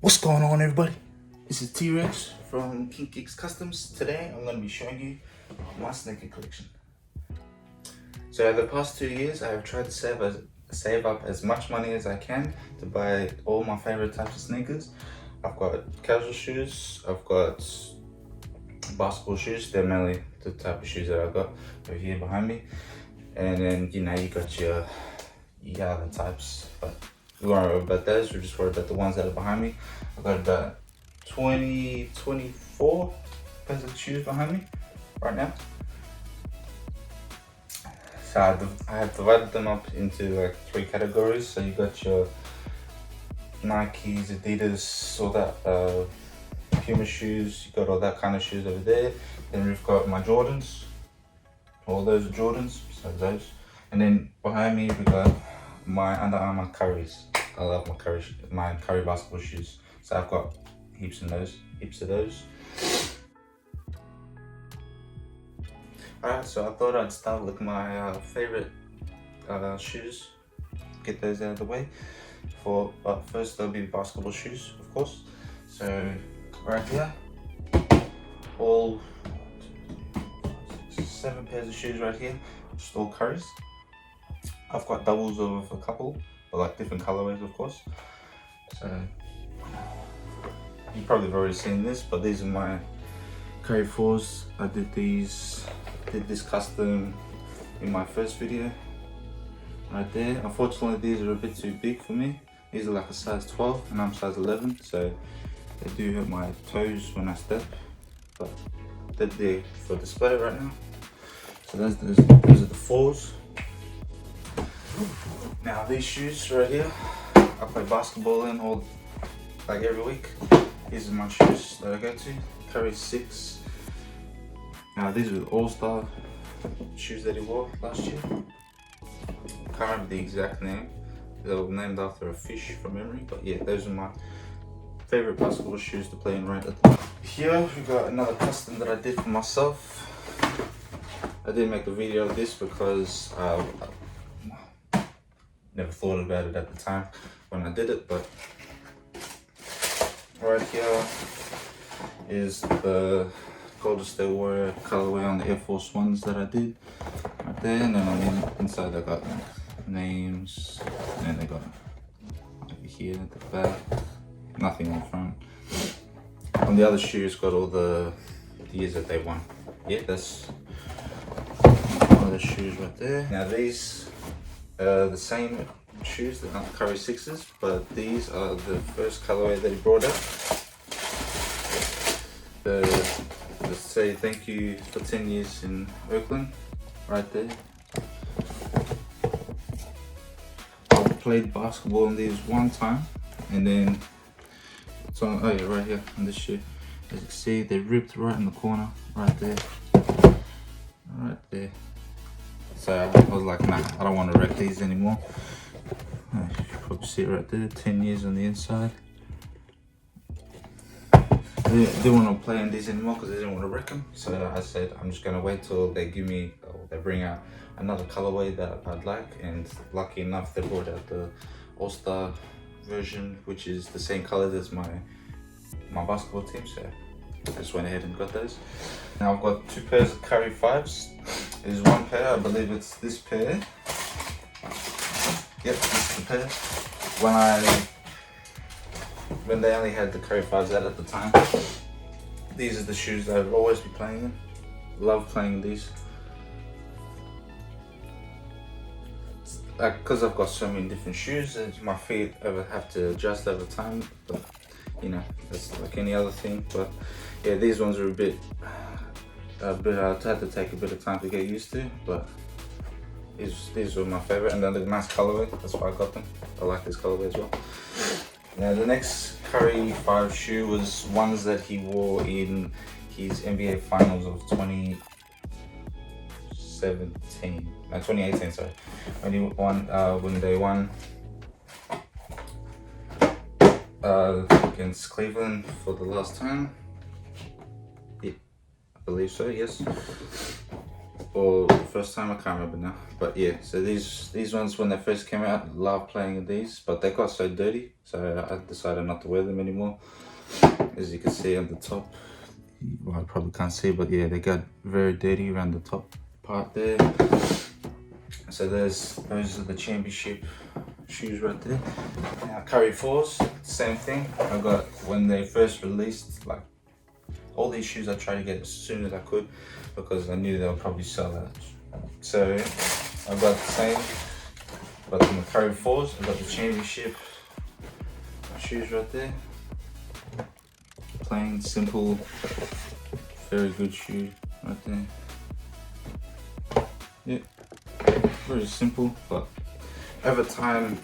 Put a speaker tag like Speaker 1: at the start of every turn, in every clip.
Speaker 1: What's going on, everybody? This is T-Rex from King Kicks Customs. Today I'm going to be showing you my sneaker collection. So over the past 2 years I have tried to save up as much money as I can to buy all my favorite types of sneakers. I've got casual shoes, I've got basketball shoes. They're mainly the type of shoes that I've got over here behind me. And then you got your other types, but we won't worry about those, we're just worried about the ones that are behind me. I've got about 24 pairs of shoes behind me right now. So I have divided them up into like 3 categories. So you got your Nikes, Adidas, all that Puma shoes, you got all that kind of shoes over there. Then we've got my Jordans, all those are Jordans, so those. And then behind me we got my Under Armour Currys. I love my Curry basketball shoes. So I've got heaps of those. Alright, so I thought I'd start with my favorite shoes. Get those out of the way. But first there'll be basketball shoes, of course. So right here, all 7 pairs of shoes right here, just all Currys. I've got doubles of a couple, but like different colorways, of course. So you probably have already seen this, but these are my Curry 4s. I did this custom in my first video right there. Unfortunately, these are a bit too big for me. These are like a size 12 and I'm size 11, so they do hurt my toes when I step, but they're there for display right now. So those are the 4s. Now these shoes right here, I play basketball in like every week. These are my shoes that I go to. Curry 6. Now these are the All-Star shoes that he wore last year. Can't remember the exact name. They were named after a fish from memory, but yeah, those are my favorite basketball shoes to play in right at the moment. Here we got another custom that I did for myself. I didn't make a video of this because I never thought about it at the time when I did it, but right here is the Golden State Warrior colorway on the Air Force Ones that I did right there, and then on the inside I got like names, and then they got over here at the back, nothing in front. On the other shoes got all the years that they won. Yeah, that's one of the shoes right there. Now these are the same shoes, they're not Curry 6s, but these are the first colorway that he brought out. The say thank you for 10 years in Oakland, right there. I played basketball in these one time, and then it's on, oh yeah, right here on this shoe. As you can see, they ripped right in the corner, right there. Right there. So I was like, nah, I don't want to wreck these anymore. You can probably see it right there, 10 years on the inside. I didn't want to play in these anymore because I didn't want to wreck them. So I said, I'm just going to wait till they bring out another colorway that I'd like. And lucky enough, they brought out the All-Star version, which is the same color as my basketball team. So I just went ahead and got those. Now I've got 2 pairs of Curry 5s. There's one pair, I believe it's this pair. Yep, this is the pair. When they only had the Curry 5s out at the time, these are the shoes that I'd always be playing in. Love playing these. Because I've got so many different shoes, my feet have to adjust over time, but you know, it's like any other thing. But yeah, these ones are a bit I'd have to take a bit of time to get used to, but these were my favorite, and then the nice colorway, that's why I got them. I like this colorway as well. Now the next Curry 5 shoe was ones that he wore in his NBA Finals of 2018, sorry, when they won against Cleveland for the last time. Yeah, I believe so, yes. or the first time, I can't remember now. But yeah, so these ones when they first came out, loved playing with these, but they got so dirty, so I decided not to wear them anymore. As you can see on the top, well, I probably can't see, but yeah, they got very dirty around the top part there. So those are the championship shoes right there. Now Curry 4s, same thing. I got when they first released, like all these shoes I tried to get as soon as I could because I knew they would probably sell out. So I got the same, got the Curry 4s, I got the championship shoes right there. Plain, simple, very good shoe right there. Yeah, very simple, but over time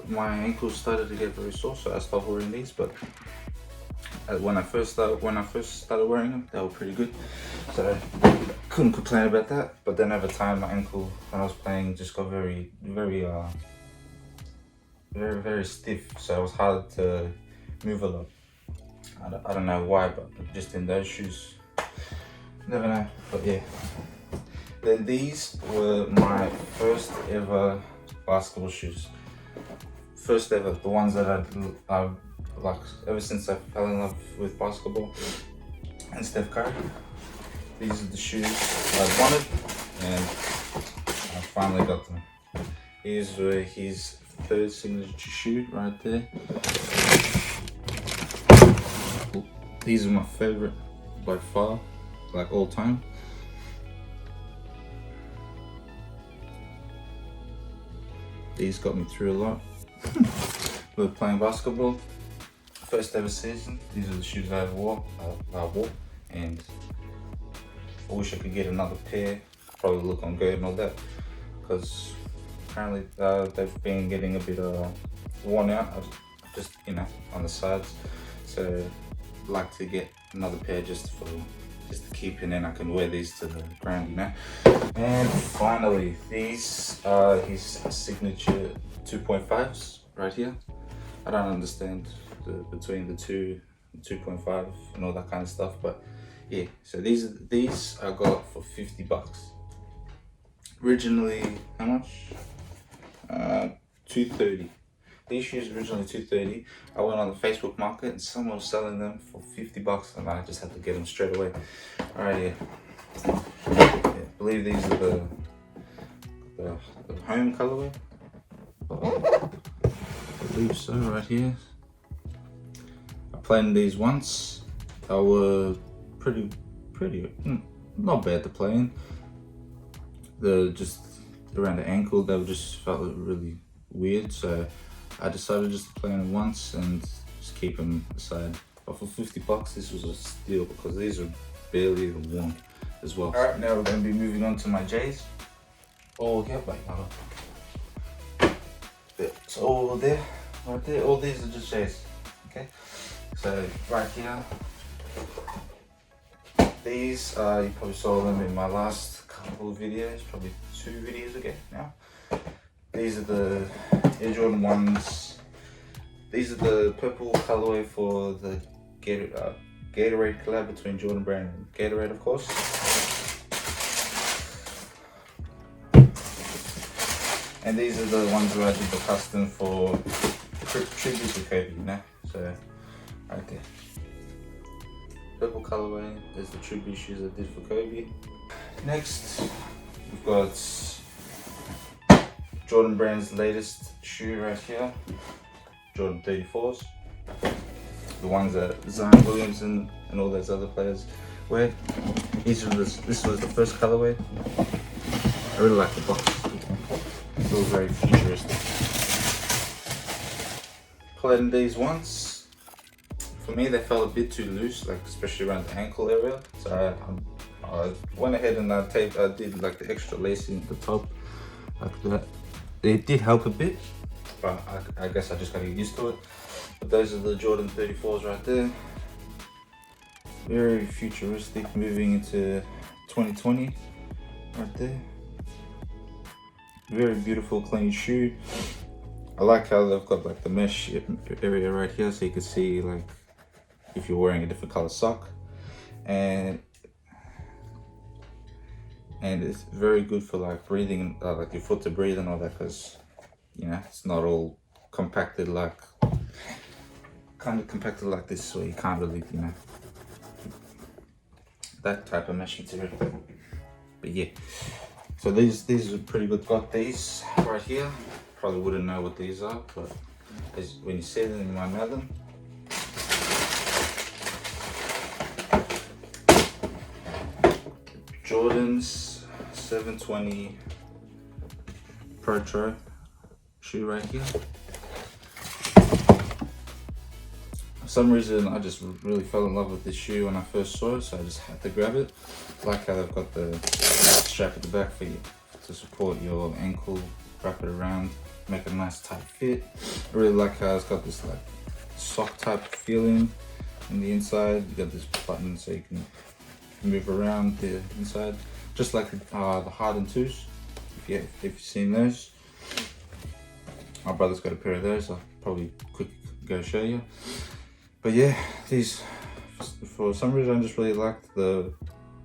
Speaker 1: my ankles started to get very sore, so I stopped wearing these. But when I first started wearing them, they were pretty good, so couldn't complain about that. But then over time, my ankle when I was playing just got very stiff, so it was hard to move a lot. I don't know why, but just in those shoes, never know. But yeah, then these were my first ever basketball shoes. First ever, the ones that I like ever since I fell in love with basketball and Steph Curry. These are the shoes I wanted, and I finally got them. These were his third signature shoe right there. These are my favorite by far, like all time. These got me through a lot. We were playing basketball, first ever season. These are the shoes I wore, and I wish I could get another pair. Probably look on good and all that, because apparently they've been getting a bit worn out, just on the sides. So I'd like to get another pair just to keep, and then I can wear these to the ground, And finally, these are his signature 2.5s right here. I don't understand between the 2.5 and all that kind of stuff, but yeah. So these I got for $50. Originally, how much? $230. These shoes originally $230. I went on the Facebook market and someone was selling them for $50, and I just had to get them straight away. Alright, yeah. I believe these are the home colorway. I believe so, right here. I played in these once. They were pretty, not bad to play in. They're just around the ankle, they just felt really weird, so I decided just to play in them once and just keep them aside. But for $50, this was a steal because these are barely even worn as well. Alright, now we're going to be moving on to my J's. Oh, yeah, wait, hold on. It's all there, right there. All these are just J's, okay? So, right here, these, you probably saw them in my last couple of videos, probably 2 videos ago now. These are the Air Jordan 1s. These are the purple colorway for the Gatorade collab between Jordan Brand and Gatorade, of course. And these are the ones where I did the custom for tribute to Kobe, So, right there. Purple colorway, there's the tribute shoes I did for Kobe. Next, we've got Jordan Brand's latest shoe right here, Jordan 34s. The ones that Zion Williamson and all those other players wear. This was the first colorway. I really like the box. It feels very futuristic. Played in these once. For me, they felt a bit too loose, like especially around the ankle area. So I went ahead and I did like the extra lacing at the top, like that. It did help a bit, but I guess I just gotta get used to it. But those are the Jordan 34s right there. Very futuristic, moving into 2020 right there. Very beautiful, clean shoe. I like how they've got like the mesh area right here, so you can see like if you're wearing a different color sock. And and it's very good for like breathing, like your foot to breathe and all that, because you know it's not all compacted like kind of compacted like this, so you can't really, you know, that type of mesh material. But yeah, so these are pretty good. Got these right here. Probably wouldn't know what these are, but when you see them, you might know them. Jordan's 720 Protro shoe right here. For some reason, I just really fell in love with this shoe when I first saw it, so I just had to grab it. I like how they've got the strap at the back for you to support your ankle, wrap it around, make a nice tight fit. I really like how it's got this like sock type feeling on the inside. You got this button so you can move around the inside, just like the Harden 2s. If you've seen those, my brother's got a pair of those. I'll probably quick go show you. But yeah, these, for some reason I just really liked the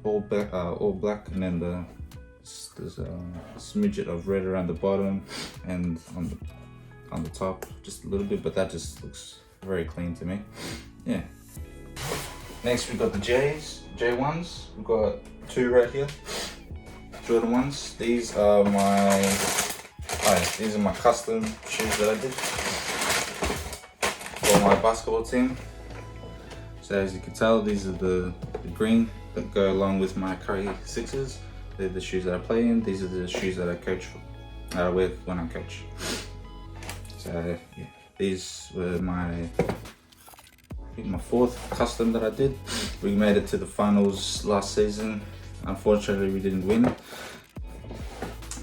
Speaker 1: all black, and then there's a smidget of red around the bottom and on the top just a little bit, but that just looks very clean to me. Yeah. Next we got the J1s. We've got 2 right here, Jordan 1s. These are my custom shoes that I did for my basketball team. So as you can tell, these are the green that go along with my Curry 6s. They're the shoes that I play in. These are the shoes that I coach with when I coach. So yeah, these were my 4th custom that I did. We made it to the finals last season. Unfortunately, we didn't win.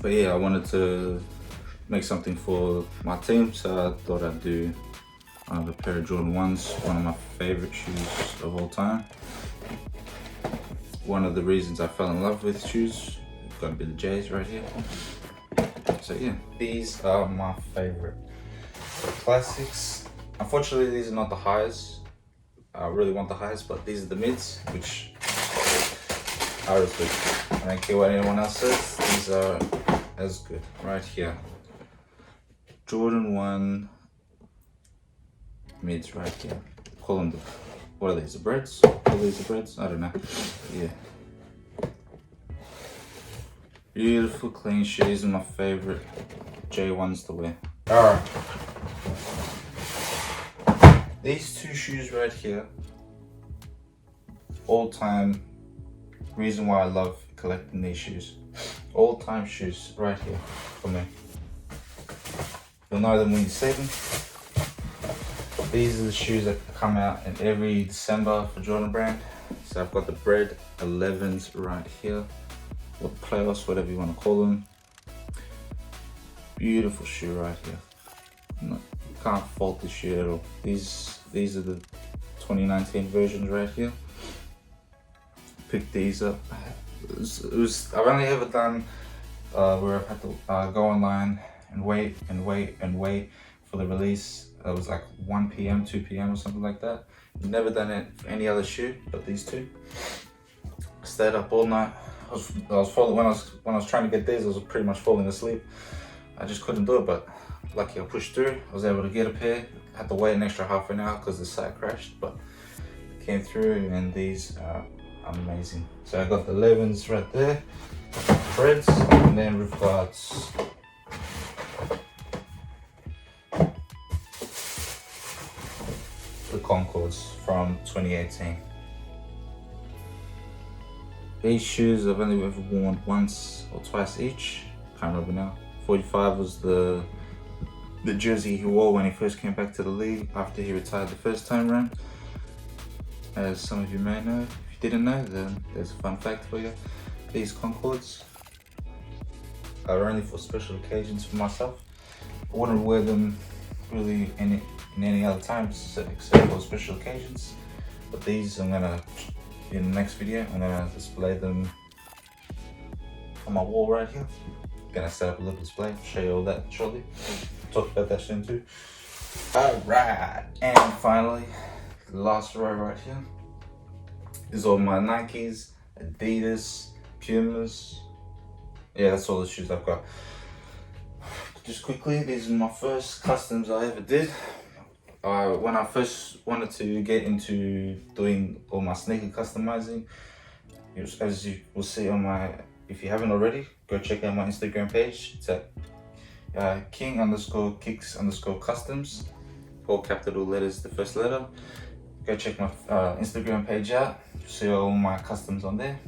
Speaker 1: But yeah, I wanted to make something for my team, so I thought I'd do another pair of Jordan 1s, one of my favorite shoes of all time. One of the reasons I fell in love with shoes, got a bit of J's right here. So yeah, these are my favorite classics. Unfortunately, these are not the highs. I really want the highs, but these are the mids, which are as good. I don't care what anyone else says, these are as good. Right here, Jordan 1 mids right here. Call them what are these, the breads? Are these the breads? I don't know. Yeah. Beautiful clean shoes, and my favorite J1s to wear. Alright. These 2 shoes right here, all time reason why I love collecting these shoes. All time shoes right here for me. You'll know them when you see them. These are the shoes that come out in every December for Jordan Brand. So I've got the Bread 11s right here, or playoffs, whatever you want to call them. Beautiful shoe right here. You can't fault this shoe at all. These are the 2019 versions right here. Picked these up. I've only ever done where I've had to go online and wait for the release. It was like 1 p.m, 2 p.m. or something like that. Never done it for any other shoe but these 2. Stayed up all night. I was falling when I was trying to get these. I was pretty much falling asleep. I just couldn't do it, but lucky I pushed through. I was able to get a pair. Had to wait an extra half an hour because the site crashed, but came through, and these are amazing. So I got the 11s right there, Breads, and then we've got the Concords from 2018. These shoes I've only ever worn once or twice each. Can't remember now. 45 was the jersey he wore when he first came back to the league after he retired the first time around. As some of you may know. If you didn't know, then there's a fun fact for you. These Concords are only for special occasions for myself. I wouldn't wear them really in any other times except for special occasions. But these I'm gonna, in the next video, I'm gonna display them on my wall right here. Gonna set up a little display, show you all that shortly. Talk about that soon too. Alright, and finally, the last row right here is all my Nikes, Adidas, Pumas, yeah, that's all the shoes I've got. Just quickly, these are my first customs I ever did. When I first wanted to get into doing all my sneaker customizing, as you will see on my, if you haven't already, go check out my Instagram page. It's at king_kicks_customs, all capital letters, the first letter. Go check my Instagram page out, see all my customs on there.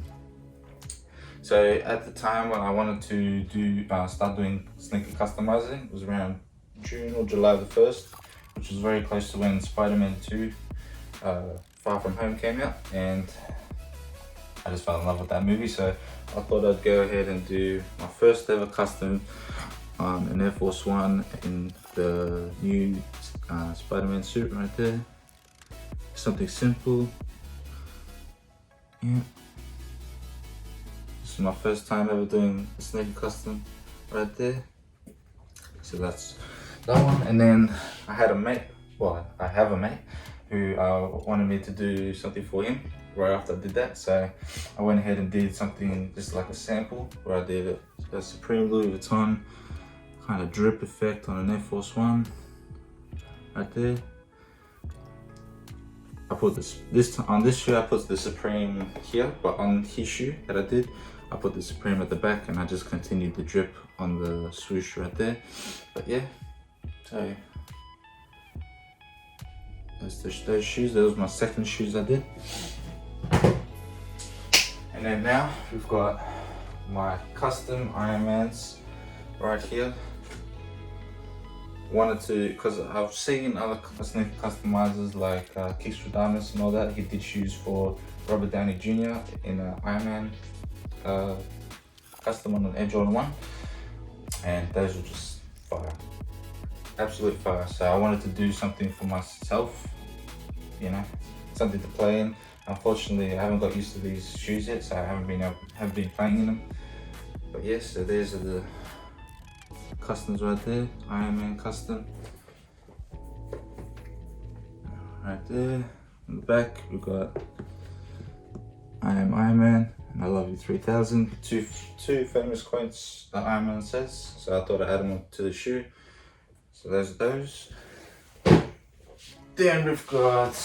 Speaker 1: So at the time when I wanted to start doing sneaker customizing, it was around June or July the 1st, which was very close to when Spider-Man 2 Far From Home came out, and I just fell in love with that movie. So I thought I'd go ahead and do my first ever custom on an Air Force One in the new Spider-Man suit right there. Something simple. Yeah. This is my first time ever doing a sneaker custom right there. So that's that one. And then I had a mate, well, I have a mate who wanted me to do something for him right after I did that. So I went ahead and did something just like a sample where I did a Supreme Louis Vuitton kind of drip effect on an Air Force One right there. I put on this shoe I put the Supreme here, but on his shoe that I did, I put the Supreme at the back, and I just continued the drip on the swoosh right there. But yeah, so those shoes, those were my second shoes I did. And then now we've got my custom Ironmans right here. Wanted to, because I've seen other sneaker customizers like Kixstradamus and all that. He did shoes for Robert Downey Jr. in Iron Man custom on an Air Jordan 1, and those were just fire, absolute fire. So I wanted to do something for myself, you know, something to play in. Unfortunately, I haven't got used to these shoes yet, so I haven't been playing in them. But yes, so these are the customs right there, Iron Man custom. Right there, in the back we've got I am Iron Man and I love you 3000. Two famous quotes that Iron Man says, so I thought I'd add them to the shoe. So there's those. Then we've got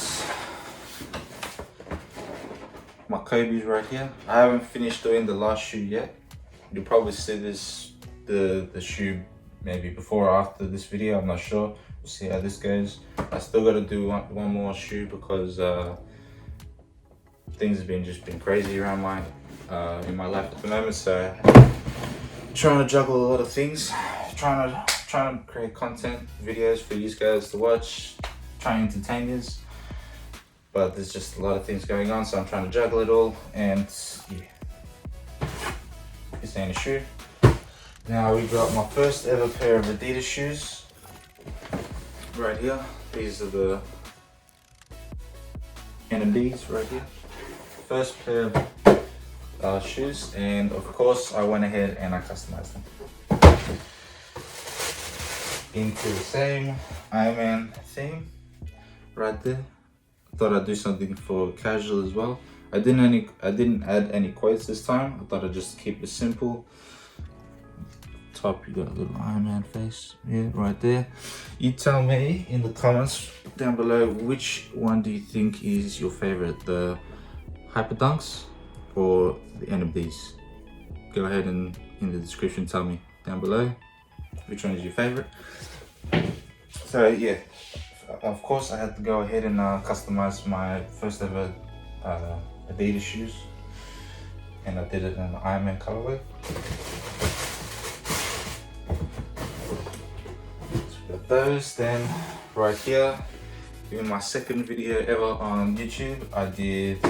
Speaker 1: my Kobe's right here. I haven't finished doing the last shoe yet. You'll probably see the shoe maybe before or after this video, I'm not sure. We'll see how this goes. I still got to do one more shoe because things have been crazy around in my life at the moment. So trying to juggle a lot of things, trying to create content videos for you guys to watch, trying to entertain you. But there's just a lot of things going on, so I'm trying to juggle it all. And yeah, this ain't a shoe. Now we got my first ever pair of Adidas shoes right here. These are the NMDs right here. First pair of shoes, and of course I went ahead and I customized them into the same Iron Man theme right there. Thought I'd do something for casual as well. I didn't add any quotes this time. I thought I'd just keep it simple. Top, you got a little Iron Man face, yeah, right there. You tell me in the comments down below, which one do you think is your favorite, the Hyper Dunks or the NMDs? Go ahead and in the description tell me down below which one is your favorite. So yeah, of course I had to go ahead and customize my first ever Adidas shoes, and I did it in an Iron Man colorway. Those. Then right here, in my second video ever on YouTube, I did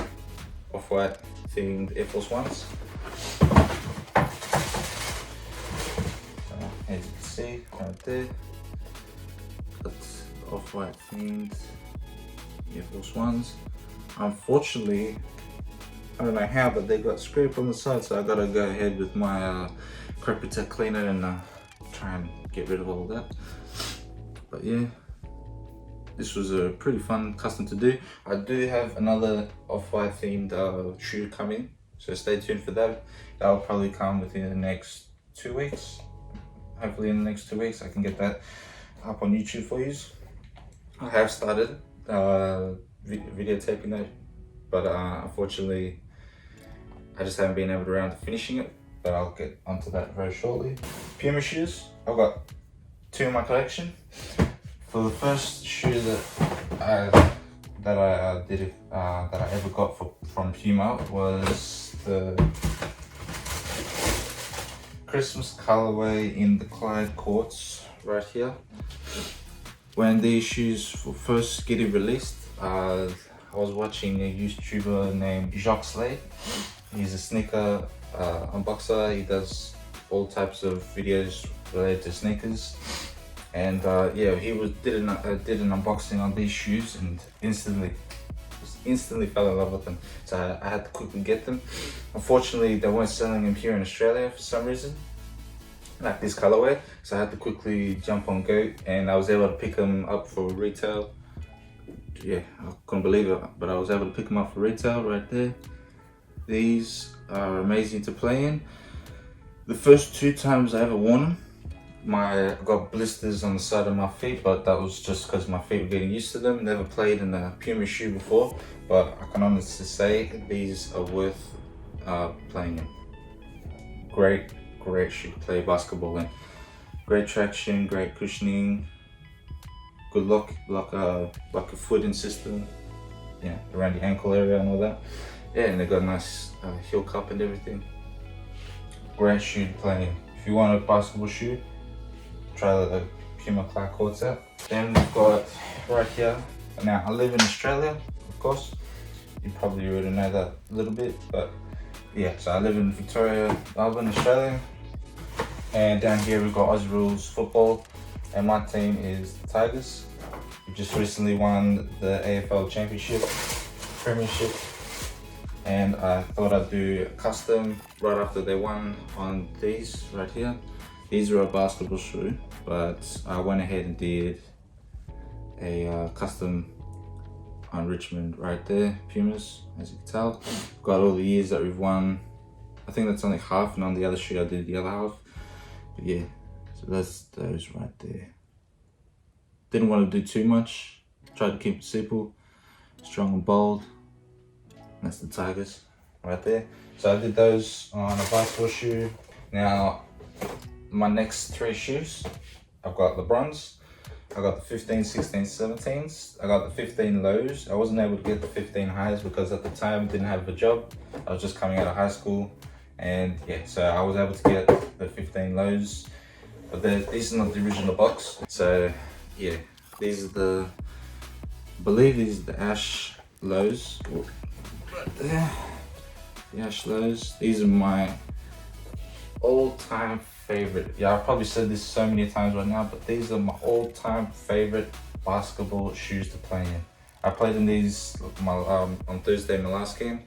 Speaker 1: off-white themed Air Force Ones. As you can see right there, got off-white themed Air Force Ones. Unfortunately, I don't know how, but they got scraped on the side, so I gotta go ahead with my Crop Protect cleaner and try and get rid of all that. But yeah, this was a pretty fun custom to do. I do have another off-white themed shoe coming So stay tuned for that. That'll probably come within the next 2 weeks. Hopefully in the next 2 weeks I can get that up on YouTube for you. I have started videotaping that, but unfortunately I just haven't been able to around to finishing it, but I'll get onto that very shortly. Puma shoes, I've got 2 in my collection. For the first shoe that I ever got from Puma was the Christmas colorway in the Clyde Courts right here. When these shoes were first getting released, I was watching a YouTuber named Jacques Slade. He's a sneaker unboxer. He does all types of videos related to sneakers. And yeah, he did an unboxing on these shoes and instantly fell in love with them. So I had to quickly get them. Unfortunately, they weren't selling them here in Australia for some reason, like this colorway. So I had to quickly jump on Goat, and I was able to pick them up for retail. Yeah, I couldn't believe it, but I was able to pick them up for retail right there. These are amazing to play in. The first 2 times I ever worn them, I got blisters on the side of my feet, but that was just because my feet were getting used to them. Never played in a Puma shoe before, but I can honestly say these are worth playing in. Great shoe to play basketball in. Great traction, great cushioning, good lock a footing system, yeah, around the ankle area and all that. Yeah, and they got a nice heel cup and everything. Great shoe to play in. If you want a basketball shoe, try the Puma Clyde Courts out. Then we've got right here. Now I live in Australia, of course. You probably already know that a little bit, but yeah. So I live in Victoria, Melbourne, Australia. And down here we've got Aussie Rules Football, and my team is the Tigers. We just recently won the AFL Championship, Premiership, and I thought I'd do a custom right after they won on these right here. These are a basketball shoe, but I went ahead and did a custom on Richmond right there, Pumas, as you can tell. Got all the years that we've won. I think that's only half, and on the other shoe I did the other half. But yeah, so that's those right there. Didn't want to do too much. Tried to keep it simple, strong and bold. That's the Tigers right there. So I did those on a basketball shoe. Now, my next 3 shoes, I've got LeBrons. I got the 15, 16, 17s. I got the 15 lows. I wasn't able to get the 15 highs because at the time I didn't have a job. I was just coming out of high school. And yeah, so I was able to get the 15 lows. But these are not the original box. So yeah, these are the, I believe these are the Ash lows. Right there. The Ash lows. These are my all-time favorite. Yeah, I've probably said this so many times right now, but these are my all-time favorite basketball shoes to play in. I played in these on Thursday in my last game.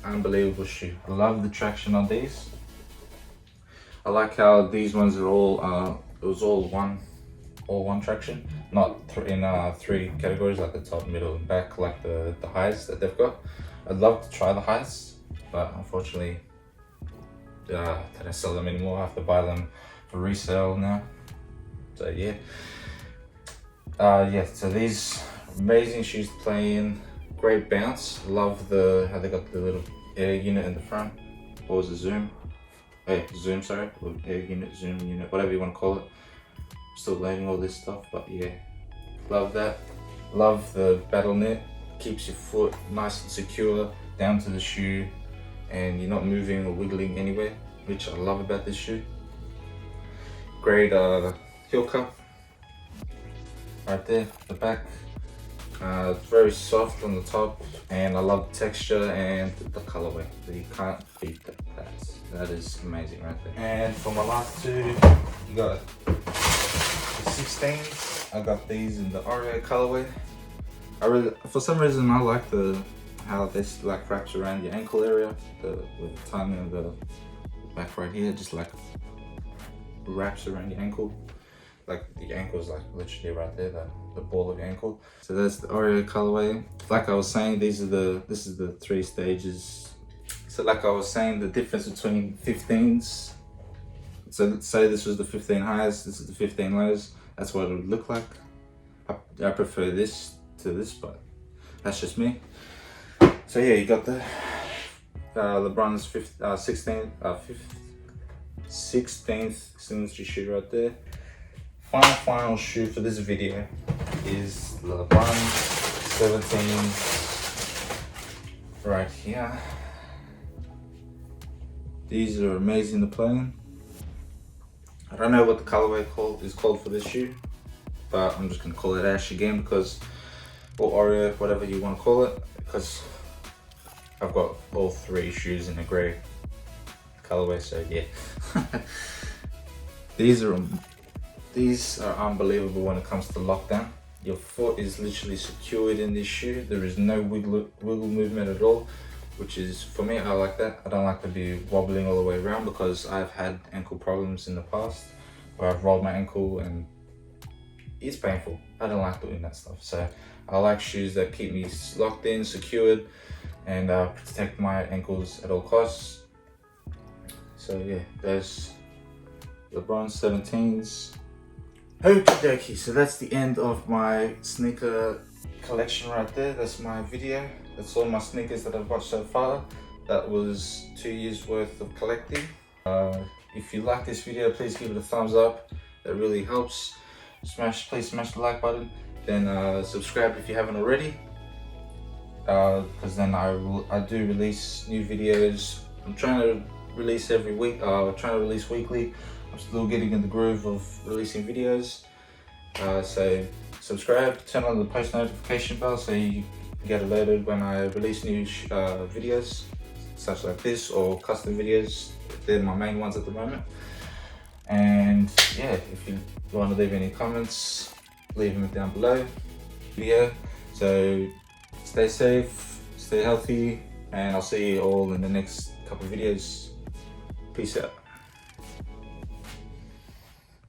Speaker 1: Unbelievable shoe. I love the traction on these. I like how these ones are all it was all one traction, not in 3 categories like the top, middle, and back like the highs that they've got. I'd love to try the highs, but unfortunately they don't sell them anymore. I have to buy them for resale now. So yeah, yeah. So these amazing shoes to play in. Great bounce. Love how they got the little air unit in the front. What was the zoom? Hey, zoom, sorry. Air unit, zoom unit, whatever you want to call it. Still learning all this stuff, but yeah, love that. Love the battle knit. Keeps your foot nice and secure down to the shoe, and you're not moving or wiggling anywhere, which I love about this shoe. Great heel cup right there, the back. It's very soft on the top, and I love the texture and the colorway. So you can't beat that. That is amazing right there. And for my last 2, you got the 16s. I got these in the Oreo colorway. For some reason, I like how this like wraps around your ankle area, with the timing of the back right here, just like wraps around your ankle. like the ankle's like literally right there, the ball of your ankle. So that's the Oreo colorway. Like I was saying, this is the 3 stages. So like I was saying, the difference between 15s. So let's say this was the 15 highs, this is the 15 lows. That's what it would look like. I prefer this to this, but that's just me. So yeah, you got the LeBron's 16th signature shoe right there. Final shoe for this video is the LeBron 17 right here. These are amazing to play in. I don't know what the colorway is called for this shoe, but I'm just gonna call it Ash again because, or Oreo, whatever you want to call it, because I've got all 3 shoes in a grey colorway. So yeah, these are unbelievable when it comes to lockdown. Your foot is literally secured in this shoe. There is no wiggle movement at all, which is, for me, I like that. I don't like to be wobbling all the way around because I've had ankle problems in the past where I've rolled my ankle and it's painful. I don't like doing that stuff. So I like shoes that keep me locked in, secured, and protect my ankles at all costs. So yeah, there's LeBron 17s. Okie dokie, so that's the end of my sneaker collection right there. That's my video. That's all my sneakers that I've bought so far. That was 2 years worth of collecting. If you like this video, please give it a thumbs up. That really helps. Please smash the like button. Then subscribe if you haven't already. Because then I do release new videos. I'm trying to release every week. Trying to release weekly. I'm still getting in the groove of releasing videos. So subscribe, turn on the post notification bell so you get alerted when I release new videos, such like this or custom videos. They're my main ones at the moment. And yeah, if you want to leave any comments, leave them down below. Yeah, so stay safe, stay healthy, and I'll see you all in the next couple of videos. Peace out.